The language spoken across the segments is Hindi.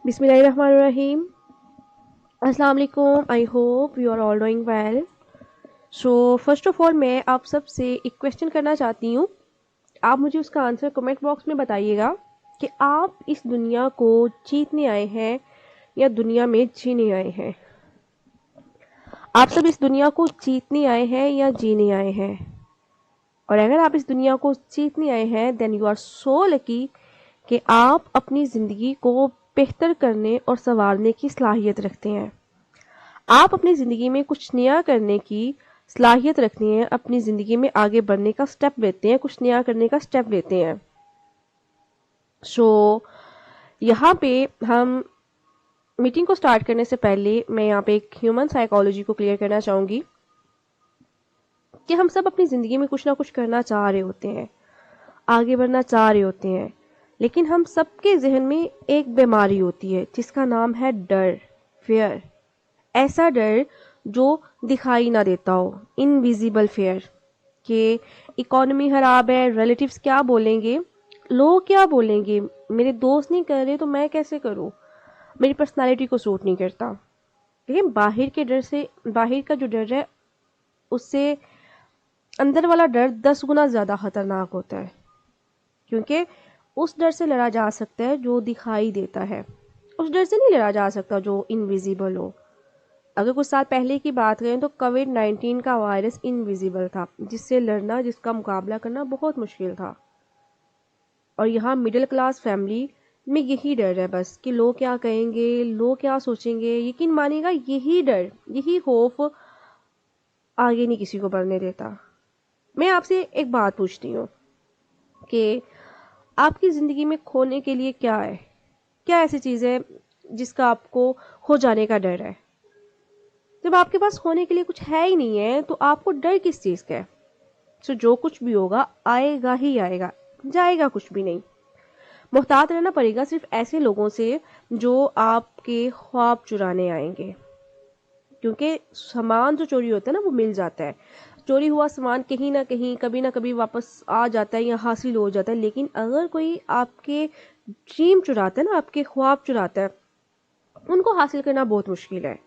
बिस्मिल्लाहिर्रहमानिर्रहीम। अस्सलाम वालेकुम। I hope you are all doing well. So first of all मैं आप सब से एक क्वेश्चन करना चाहती हूँ। आप मुझे उसका आंसर कमेंट बॉक्स में बताइएगा कि आप इस दुनिया को जीतने आए हैं या दुनिया में जीने आए हैं। आप सब इस दुनिया को जीतने आए हैं या जीने आए हैं। और अगर आप इस दुनिया को जीतने आए हैं then you are so lucky कि आप अपनी ज़िंदगी को बेहतर करने और संवारने की सलाहियत रखते हैं। आप अपनी ज़िंदगी में कुछ नया करने की सलाहियत रखती हैं, अपनी ज़िंदगी में आगे बढ़ने का स्टेप लेते हैं, कुछ नया करने का स्टेप लेते हैं। यहाँ पे हम मीटिंग को स्टार्ट करने से पहले मैं यहाँ पे एक ह्यूमन साइकोलॉजी को क्लियर करना चाहूँगी कि हम सब अपनी ज़िंदगी में कुछ ना कुछ करना चाह रहे होते हैं, आगे बढ़ना चाह रहे होते हैं, लेकिन हम सबके जहन में एक बीमारी होती है जिसका नाम है डर, फियर। ऐसा डर जो दिखाई ना देता हो, इनविजिबल फेयर, कि इकोनॉमी खराब है, रिलेटिव्स क्या बोलेंगे, लोग क्या बोलेंगे, मेरे दोस्त नहीं कर रहे तो मैं कैसे करूं, मेरी पर्सनालिटी को सूट नहीं करता। लेकिन बाहर के डर से, बाहर का जो डर है उससे अंदर वाला डर 10 गुना ज़्यादा खतरनाक होता है, क्योंकि उस डर से लड़ा जा सकता है जो दिखाई देता है, उस डर से नहीं लड़ा जा सकता जो इनविजिबल हो। अगर कुछ साल पहले की बात करें तो कोविड-19 का वायरस इनविजिबल था, जिससे लड़ना, जिसका मुकाबला करना बहुत मुश्किल था। और यहाँ मिडिल क्लास फैमिली में यही डर है बस कि लोग क्या कहेंगे, लोग क्या सोचेंगे। यकीन मानिएगा यही डर, यही खौफ आगे नहीं किसी को बढ़ने देता। मैं आपसे एक बात पूछती हूँ कि आपकी ज़िंदगी में खोने के लिए क्या है? क्या ऐसी चीज़ है जिसका आपको खो जाने का डर है? जब आपके पास होने के लिए कुछ है ही नहीं है तो आपको डर किस चीज़ का है? सो जो कुछ भी होगा आएगा ही आएगा, जाएगा कुछ भी नहीं। मुहतात रहना पड़ेगा सिर्फ ऐसे लोगों से जो आपके ख्वाब चुराने आएंगे, क्योंकि सामान जो चोरी होता है ना वो मिल जाता है। चोरी हुआ सामान कहीं ना कभी वापस आ जाता है या हासिल हो जाता है, लेकिन अगर कोई आपके ड्रीम चुराता है ना, आपके ख्वाब चुराता है, उनको हासिल करना बहुत मुश्किल है।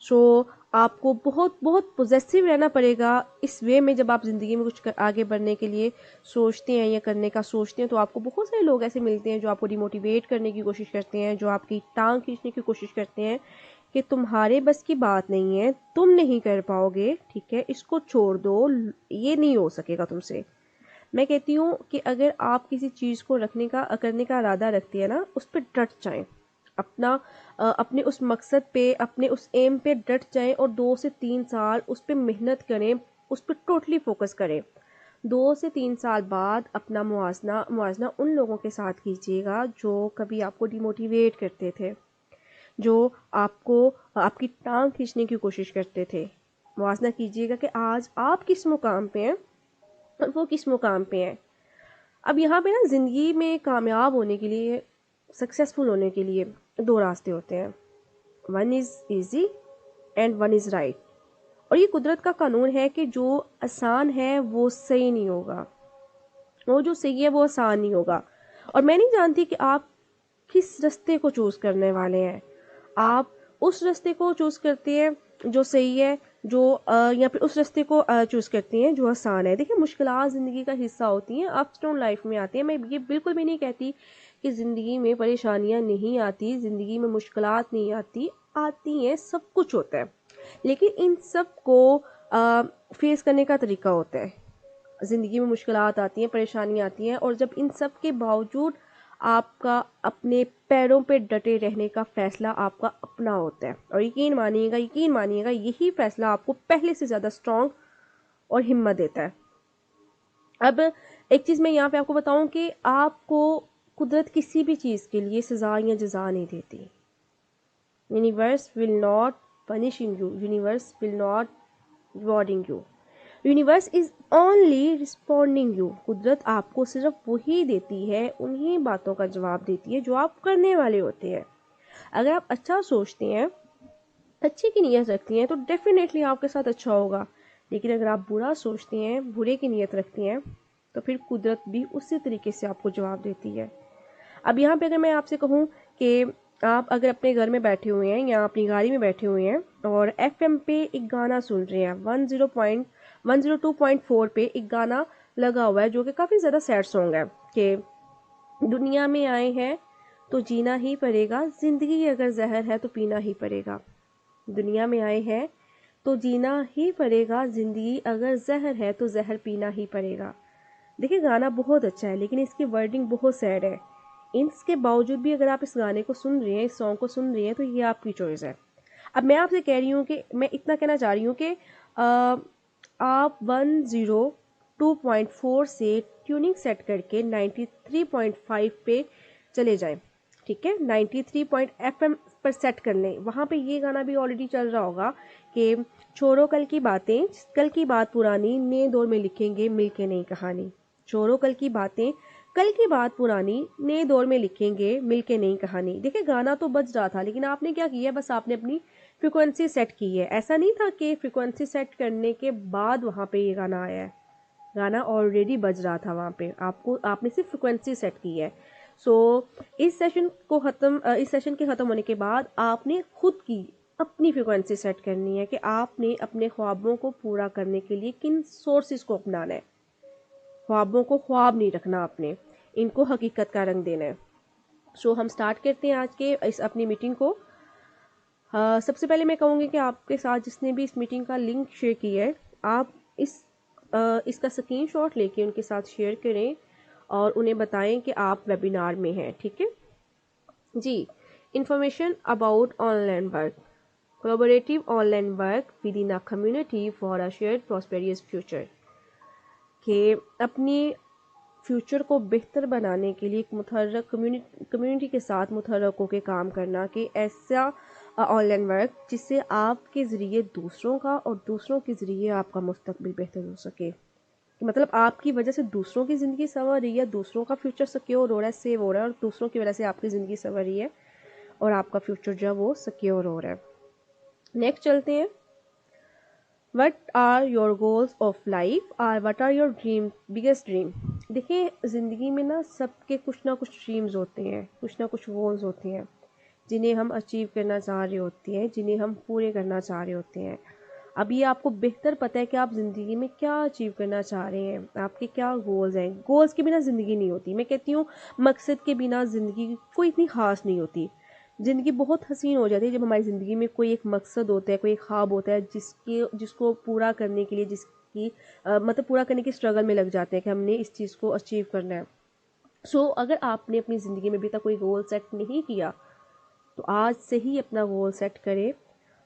सो आपको बहुत बहुत पॉजिटिव रहना पड़ेगा इस वे में। जब आप ज़िंदगी में कुछ आगे बढ़ने के लिए सोचते हैं या करने का सोचते हैं तो आपको बहुत सारे लोग ऐसे मिलते हैं जो आपको डिमोटिवेट करने की कोशिश करते हैं, जो आपकी टांग खींचने की कोशिश करते हैं कि तुम्हारे बस की बात नहीं है, तुम नहीं कर पाओगे, ठीक है, इसको छोड़ दो, ये नहीं हो सकेगा तुमसे। मैं कहती हूँ कि अगर आप किसी चीज़ को रखने का, करने का इरादा रखती है ना, उस पर डट जाएं। अपना अपने उस मकसद पे, अपने उस एम पे डट जाएं और 2 से 3 साल उस पर मेहनत करें, उस पर टोटली फोकस करें। 2 से 3 साल बाद अपना मुआवजना मुआवजना उन लोगों के साथ कीजिएगा जो कभी आपको डिमोटिवेट करते थे, जो आपको आपकी टांग खींचने की कोशिश करते थे। मुआवजना कीजिएगा कि आज आप किस मुकाम पे हैं और वो किस मुकाम पे हैं। अब यहाँ पे ना ज़िंदगी में कामयाब होने के लिए, सक्सेसफुल होने के लिए 2 रास्ते होते हैं। One is easy and one is right. और ये कुदरत का कानून है कि जो आसान है वो सही नहीं होगा, वो जो सही है वो आसान नहीं होगा। और मैं नहीं जानती कि आप किस रास्ते को चूज़ करने वाले हैं। आप उस रास्ते को चूज़ करते हैं जो सही है, जो या फिर उस रास्ते को चूज़ करती हैं जो आसान है। देखिए, मुश्किलात ज़िंदगी का हिस्सा होती हैं, अप्स डाउन लाइफ में आती हैं। मैं ये बिल्कुल भी नहीं कहती कि ज़िंदगी में परेशानियां नहीं आती, ज़िंदगी में मुश्किलात नहीं आती, आती हैं, सब कुछ होता है। लेकिन इन सब को फेस करने का तरीका होता है। ज़िंदगी में मुश्किलात आती हैं, परेशानियाँ आती हैं, और जब इन सब के बावजूद आपका अपने पैरों पे डटे रहने का फ़ैसला आपका अपना होता है। और यकीन मानिएगा यही फ़ैसला आपको पहले से ज़्यादा स्ट्रॉन्ग और हिम्मत देता है। अब एक चीज़ मैं यहाँ पे आपको बताऊँ कि आपको कुदरत किसी भी चीज़ के लिए सज़ा या जज़ा नहीं देती। Universe will not punishing you, universe will not rewarding you, universe is only responding you. कुदरत आपको सिर्फ वही देती है, उन्हीं बातों का जवाब देती है जो आप करने वाले होते हैं। अगर आप अच्छा सोचते हैं, अच्छे की नीयत रखती हैं तो डेफिनेटली आपके साथ अच्छा होगा। लेकिन अगर आप बुरा सोचते हैं, बुरे की नीयत रखती हैं, तो फिर कुदरत भी उसी तरीके से आपको जवाब देती है। अब यहाँ पे अगर मैं आपसे कहूँ कि आप अगर अपने घर में बैठे हुए हैं या अपनी गाड़ी में बैठे हुए हैं और एफएम पे एक गाना सुन रहे हैं, 102.4 पे एक गाना लगा हुआ है जो कि काफ़ी ज़्यादा सैड सॉन्ग है कि दुनिया में आए हैं तो जीना ही पड़ेगा, ज़िंदगी अगर जहर है तो पीना ही पड़ेगा। दुनिया में आए हैं तो जीना ही पड़ेगा, ज़िंदगी अगर जहर है तो जहर पीना ही पड़ेगा। देखिए गाना बहुत अच्छा है लेकिन इसकी वर्डिंग बहुत सैड है। इसके बावजूद भी अगर आप इस गाने को सुन रहे हैं, इस सॉन्ग को सुन रहे हैं, तो ये आपकी चॉइस है। अब मैं आपसे कह रही हूँ कि मैं इतना कहना चाह रही हूँ कि आप 102.4 से ट्यूनिंग सेट करके 93.5 पे चले जाएं। ठीक है, 93 पॉइंट FM पर सेट कर लें। वहाँ पे ये गाना भी ऑलरेडी चल रहा होगा कि छोड़ो कल की बातें, कल की बात पुरानी, नए दौर में लिखेंगे मिलके नई कहानी। छोड़ो कल की बातें, कल की बात पुरानी, नए दौर में लिखेंगे मिलके नई कहानी। देखिए गाना तो बज रहा था लेकिन आपने क्या किया, बस आपने अपनी फ्रिक्वेंसी सेट की है। ऐसा नहीं था कि फ्रिक्वेंसी सेट करने के बाद वहाँ पे ये गाना आया है। गाना ऑलरेडी बज रहा था वहाँ पे, आपने सिर्फ फ्रिक्वेंसी सेट की है। सो इस सेशन के ख़त्म होने के बाद आपने खुद की अपनी फ्रिक्वेंसी सेट करनी है कि आपने अपने ख्वाबों को पूरा करने के लिए किन सोर्सेज को अपनाना है। ख्वाबों को ख्वाब नहीं रखना आपने, इनको हकीकत का रंग देना है। सो हम स्टार्ट करते हैं आज के इस अपनी मीटिंग को। सबसे पहले मैं कहूँगी कि आपके साथ जिसने भी इस मीटिंग का लिंक शेयर किया है, आप इसका स्क्रीनशॉट लेके उनके साथ शेयर करें और उन्हें बताएं कि आप वेबिनार में हैं। ठीक है जी। Information about online work, collaborative online work within a community for a shared prosperous future. के अपनी फ्यूचर को बेहतर बनाने के लिए एक मुतहर्रक कम्युनिटी के साथ मुतहर्रक होकर काम करना, कि ऐसा ऑनलाइन वर्क जिससे आपके ज़रिए दूसरों का और दूसरों के ज़रिए आपका मुस्तकबिल बेहतर हो सके। मतलब आपकी वजह से दूसरों की ज़िंदगी संवर रही है, दूसरों का फ्यूचर सिक्योर हो रहा है, सेव हो रहा है, और दूसरों की वजह से आपकी ज़िंदगी संवर रही है और आपका फ्यूचर जो है वो सिक्योर हो रहा है। नेक्स्ट चलते हैं। What are your goals of life, और what are your dream, biggest dream. देखिए ज़िंदगी में ना सबके कुछ ना कुछ ड्रीम्स होते हैं, कुछ ना कुछ गोल्स होते हैं जिन्हें हम अचीव करना चाह रहे होते हैं, जिन्हें हम पूरे करना चाह रहे होते हैं। अब ये आपको बेहतर पता है कि आप ज़िंदगी में क्या अचीव करना चाह रहे हैं, आपके क्या गोल्स हैं। गोल्स के बिना ज़िंदगी नहीं होती। मैं कहती हूँ मकसद के बिना ज़िंदगी कोई इतनी ख़ास नहीं होती। ज़िंदगी बहुत हसीन हो जाती है जब हमारी ज़िंदगी में कोई एक मकसद होता है, कोई एक ख्वाब होता है जिसको पूरा करने के लिए, मतलब पूरा करने की स्ट्रगल में लग जाते हैं कि हमने इस चीज़ को अचीव करना है। सो अगर आपने अपनी ज़िंदगी में अभी तक कोई गोल सेट नहीं किया तो आज से ही अपना गोल सेट करें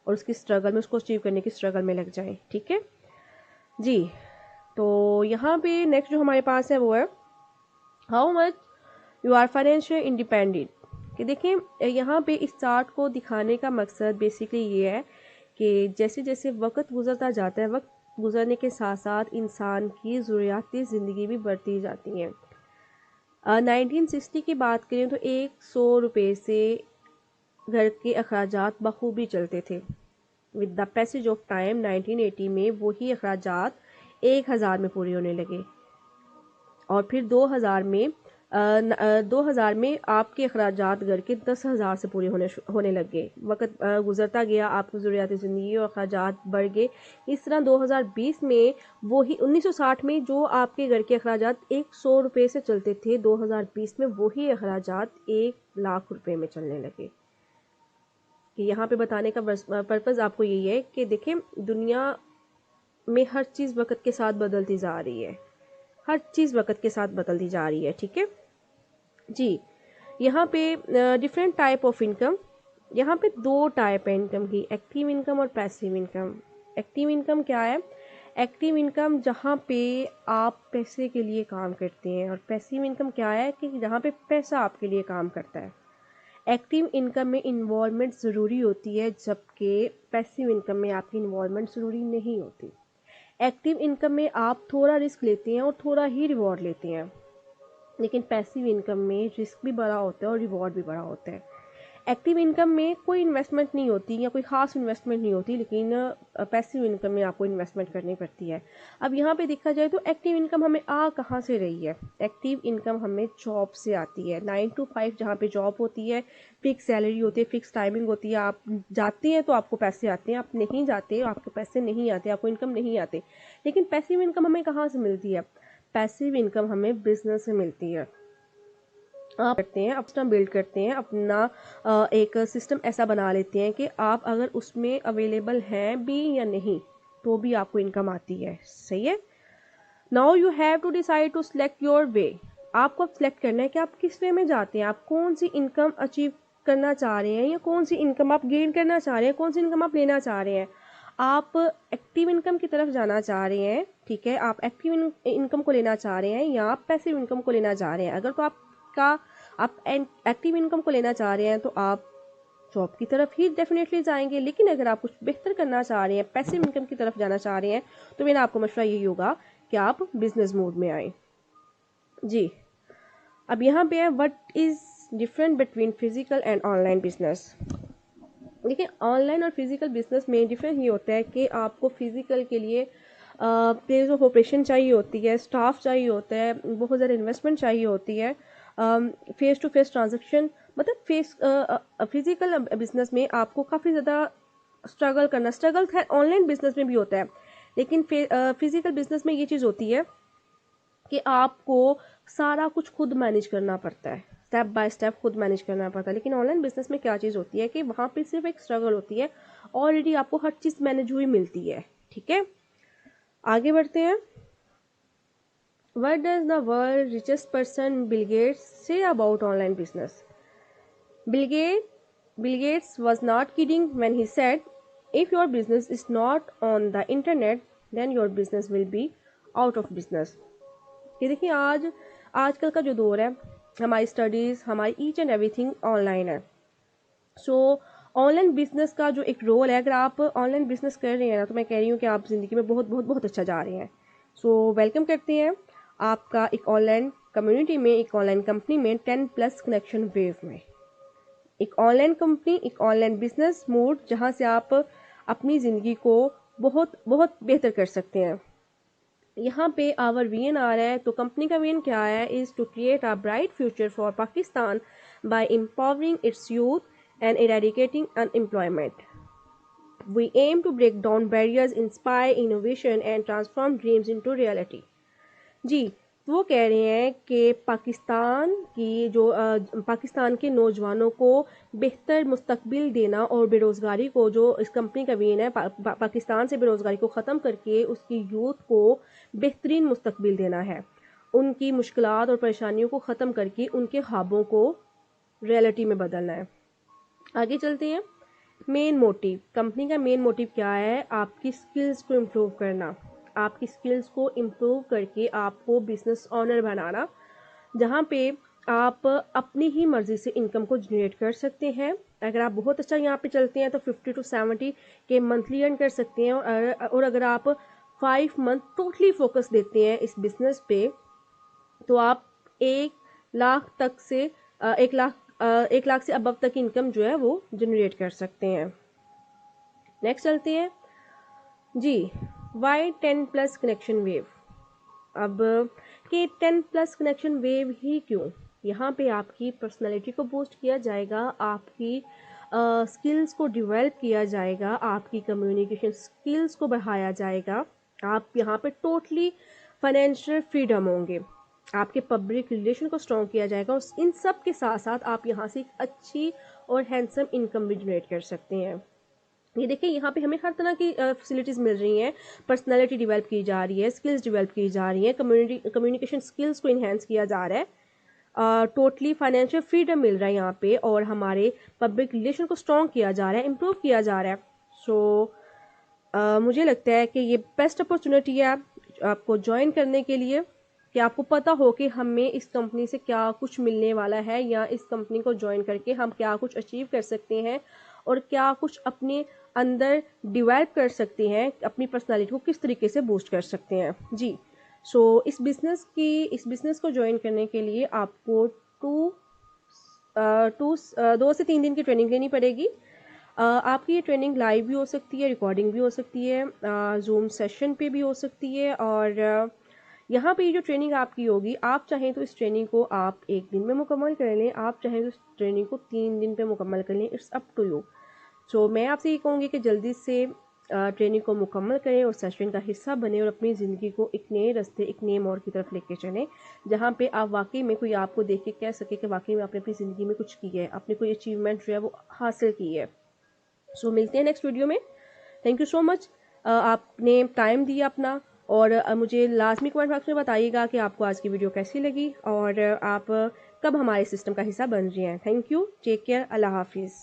और उसकी स्ट्रगल में, उसको अचीव करने की स्ट्रगल में लग जाएं। ठीक है जी। तो यहाँ पे नेक्स्ट जो हमारे पास है वो है how much you are financial independent. कि देखिए यहाँ पे इस चार्ट को दिखाने का मकसद बेसिकली ये है कि जैसे जैसे वक्त गुजरता जाता है, वक्त गुजरने के साथ साथ इंसान की ज़रूरियाती ज़िंदगी भी बढ़ती जाती हैं। 1960 की बात करें तो 100 रुपये से घर के अखराजात बखूबी चलते थे। With the passage of time 1980 में वही अखराजात 1000 में पूरे होने लगे और फिर 2000 में आपके अखराजात घर के 10,000 से पूरे होने लग गए। वक्त गुजरता गया, आपकी ज़रूरियात ज़िंदगी और अखराजात बढ़ गए। इस तरह 2020 में वही 1960 में जो आपके घर के अखराजात 100 रुपये से चलते थे, 2020 में वही अखराजात 1,00,000 रुपये में चलने लगे। कि यहाँ पे बताने का पर्पज़ आपको यही है कि देखें दुनिया में हर चीज़ वक्त के साथ बदलती जा रही है, हर चीज़ वक्त के साथ बदलती जा रही है। ठीक है जी। यहाँ पे डिफरेंट टाइप ऑफ इनकम, यहाँ पे 2 टाइप है इनकम की, एक्टिव इनकम और पैसिव इनकम। एक्टिव इनकम क्या है? एक्टिव इनकम जहाँ पे आप पैसे के लिए काम करते हैं, और पैसिव इनकम क्या है कि जहाँ पे पैसा आपके लिए काम करता है। एक्टिव इनकम में इन्वॉल्वमेंट ज़रूरी होती है जबकि पैसिव इनकम में आपकी इन्वॉल्वमेंट ज़रूरी नहीं होती। एक्टिव इनकम में आप थोड़ा रिस्क लेते हैं और थोड़ा ही रिवॉर्ड लेते हैं, लेकिन पैसिव इनकम में रिस्क भी बड़ा होता है और रिवॉर्ड भी बड़ा होता है। एक्टिव इनकम में कोई इन्वेस्टमेंट नहीं होती या कोई ख़ास इन्वेस्टमेंट नहीं होती, लेकिन पैसिव इनकम में आपको इन्वेस्टमेंट करनी पड़ती है। अब यहाँ पे देखा जाए तो एक्टिव इनकम हमें आ कहाँ से रही है? एक्टिव इनकम हमें जॉब से आती है। 9 to 5 जहाँ पे जॉब होती है, फिक्स सैलरी होती है, फिक्स टाइमिंग होती है। आप जाते हैं तो आपको पैसे आते हैं, आप नहीं जाते आपको पैसे नहीं आते, आपको इनकम नहीं आते। लेकिन पैसिव इनकम हमें कहाँ से मिलती है? पैसिव इनकम हमें बिजनेस से मिलती है। आप करते हैं, अपना बिल्ड करते हैं, अपना एक सिस्टम ऐसा बना लेते हैं कि आप अगर उसमें अवेलेबल हैं भी या नहीं तो भी आपको इनकम आती है। सही है। Now you have to decide to select your way. आपको अब सिलेक्ट करना है कि आप किस वे में जाते हैं, आप कौन सी इनकम अचीव करना चाह रहे हैं या कौन सी इनकम आप गेन करना चाह रहे हैं, कौन सी इनकम आप लेना चाह रहे हैं। आप एक्टिव इनकम की तरफ जाना चाह रहे हैं, ठीक है, आप एक्टिव इनकम को लेना चाह रहे हैं या आप पैसिव इनकम को लेना चाह रहे हैं। अगर तो आप एक्टिव इनकम को लेना चाह रहे हैं तो आप जॉब की तरफ ही डेफिनेटली जाएंगे। लेकिन अगर आप कुछ बेहतर करना चाह रहे हैं, पैसिव इनकम की तरफ जाना चाह रहे हैं, तो मेरा आपको मशवरा यही होगा कि आप बिजनेस मोड में आए। जी, अब यहाँ पे है what is different between physical and online business. देखिए, ऑनलाइन और फिजिकल बिजनेस में डिफरेंस ये होता है कि आपको फिजिकल के लिए प्लेस ऑफ ऑपरेशन चाहिए होती है, स्टाफ चाहिए होता है, बहुत ज़्यादा इन्वेस्टमेंट चाहिए होती है, फेस टू फेस ट्रांजेक्शन, मतलब फिजिकल बिजनेस में आपको काफ़ी ज़्यादा स्ट्रगल खैर ऑनलाइन बिजनेस में भी होता है, लेकिन फिजिकल बिजनेस में ये चीज़ होती है कि आपको सारा कुछ खुद मैनेज करना पड़ता है, स्टेप बाय स्टेप खुद मैनेज करना पड़ता है। लेकिन ऑनलाइन बिजनेस में क्या चीज़ होती है कि वहाँ पे सिर्फ एक स्ट्रगल होती है, ऑलरेडी आपको हर चीज़ मैनेज हुई मिलती है। ठीक है, आगे बढ़ते हैं। What does the world's richest person Bill Gates say about online business? Bill Gates, Bill Gates was not kidding when he said, if your business is not on the internet, then your business will be out of business. ये देखिए, आजकल का जो दौर है, हमारी स्टडीज़, हमारी ईच एंड एवरीथिंग ऑनलाइन है। सो ऑनलाइन बिजनेस का जो एक रोल है, अगर आप ऑनलाइन बिजनेस कर रहे हैं ना, तो मैं कह रही हूँ कि आप ज़िंदगी में बहुत बहुत बहुत अच्छा जा रहे हैं। सो वेलकम करते हैं आपका एक ऑनलाइन कम्युनिटी में, एक ऑनलाइन कंपनी में, 10+ कनेक्शन वेव में। एक ऑनलाइन कंपनी, एक ऑनलाइन बिजनेस मोड, जहाँ से आप अपनी ज़िंदगी को बहुत बहुत बेहतर कर सकते हैं। यहाँ पे आवर वीएन आ रहा है, तो कंपनी का वीएन क्या है? Is to create a bright future for Pakistan by empowering its youth and eradicating unemployment. We aim to break down barriers, inspire innovation and transform dreams into reality. जी, वो कह रहे हैं कि पाकिस्तान के नौजवानों को बेहतर मुस्तकबिल देना और बेरोज़गारी को, जो इस कंपनी का वीन है, पाकिस्तान से बेरोज़गारी को ख़त्म करके उसकी यूथ को बेहतरीन मुस्तकबिल देना है, उनकी मुश्किलात और परेशानियों को ख़त्म करके उनके ख्वाबों को रियलिटी में बदलना है। आगे चलते हैं। मेन मोटिव, कंपनी का मेन मोटिव क्या है? आपकी स्किल्स को इम्प्रूव करना, आपकी स्किल्स को इम्प्रूव करके आपको बिजनेस ऑनर बनाना, जहाँ पे आप अपनी ही मर्ज़ी से इनकम को जनरेट कर सकते हैं। अगर आप बहुत अच्छा यहाँ पे चलते हैं तो 50 to 70 के मंथली अर्न कर सकते हैं, और अगर आप 5 मंथ टोटली फोकस देते हैं इस बिज़नेस पे, तो आप 1 लाख तक से 1 लाख से अबव तक इनकम जो है वो जनरेट कर सकते हैं। नेक्स्ट चलते हैं जी। Y 10+ connection wave? अब कि 10+ कनेक्शन वेव ही क्यों? यहाँ पे आपकी पर्सनालिटी को बूस्ट किया जाएगा, आपकी स्किल्स को डेवलप किया जाएगा, आपकी कम्युनिकेशन स्किल्स को बढ़ाया जाएगा, आप यहाँ पे टोटली फाइनेंशियल फ्रीडम होंगे, आपके पब्लिक रिलेशन को स्ट्रॉन्ग किया जाएगा, और इन सब के साथ साथ आप यहाँ से एक अच्छी और हैंडसम इनकम भी जनरेट कर सकते हैं। ये देखिए, यहाँ पे हमें हर तरह की फैसिलिटीज़ मिल रही हैं, पर्सनालिटी डेवलप की जा रही है, स्किल्स डेवलप की जा रही हैं, कम्युनिकेशन स्किल्स को इन्हेंस किया जा रहा है, टोटली फाइनेंशियल फ्रीडम मिल रहा है यहाँ पे, और हमारे पब्लिक रिलेशन को स्ट्रॉन्ग किया जा रहा है, इम्प्रूव किया जा रहा है। सो मुझे लगता है कि ये बेस्ट अपॉर्चुनिटी है आपको ज्वाइन करने के लिए, कि आपको पता हो कि हमें इस कंपनी से क्या कुछ मिलने वाला है, या इस कंपनी को ज्वाइन करके हम क्या कुछ अचीव कर सकते हैं, और क्या कुछ अपने अंदर डेवलप कर सकते हैं, अपनी पर्सनालिटी को किस तरीके से बूस्ट कर सकते हैं। जी, सो इस बिज़नेस को ज्वाइन करने के लिए आपको दो से 3 दिन की ट्रेनिंग लेनी पड़ेगी। आपकी ये ट्रेनिंग लाइव भी हो सकती है, रिकॉर्डिंग भी हो सकती है, जूम सेशन पे भी हो सकती है। और यहाँ पे ये जो ट्रेनिंग आपकी होगी, आप चाहें तो इस ट्रेनिंग को आप 1 दिन में मुकम्मल कर लें, आप चाहें तो इस ट्रेनिंग को 3 दिन पे मुकम्मल कर लें, इट्स अप टू यू। सो मैं आपसे ये कहूँगी कि जल्दी से ट्रेनिंग को मुकम्मल करें और सेशन का हिस्सा बने और अपनी ज़िंदगी को एक नए रास्ते, एक नए मोड़ की तरफ लेके चलें, जहाँ पे आप वाकई में कोई आपको देख के कह सके कि वाकई में आपने अपनी ज़िंदगी में कुछ किया है, आपने कोई अचीवमेंट जो है वो हासिल की है। सो मिलते हैं नेक्स्ट वीडियो में। थैंक यू सो मच, आपने टाइम दिया अपना। और मुझे लाजमी कमेंट बॉक्स में बताइएगा कि आपको आज की वीडियो कैसी लगी और आप कब हमारे सिस्टम का हिस्सा बन रही हैं। थैंक यू, टेक केयर, अल्लाह हाफिज़।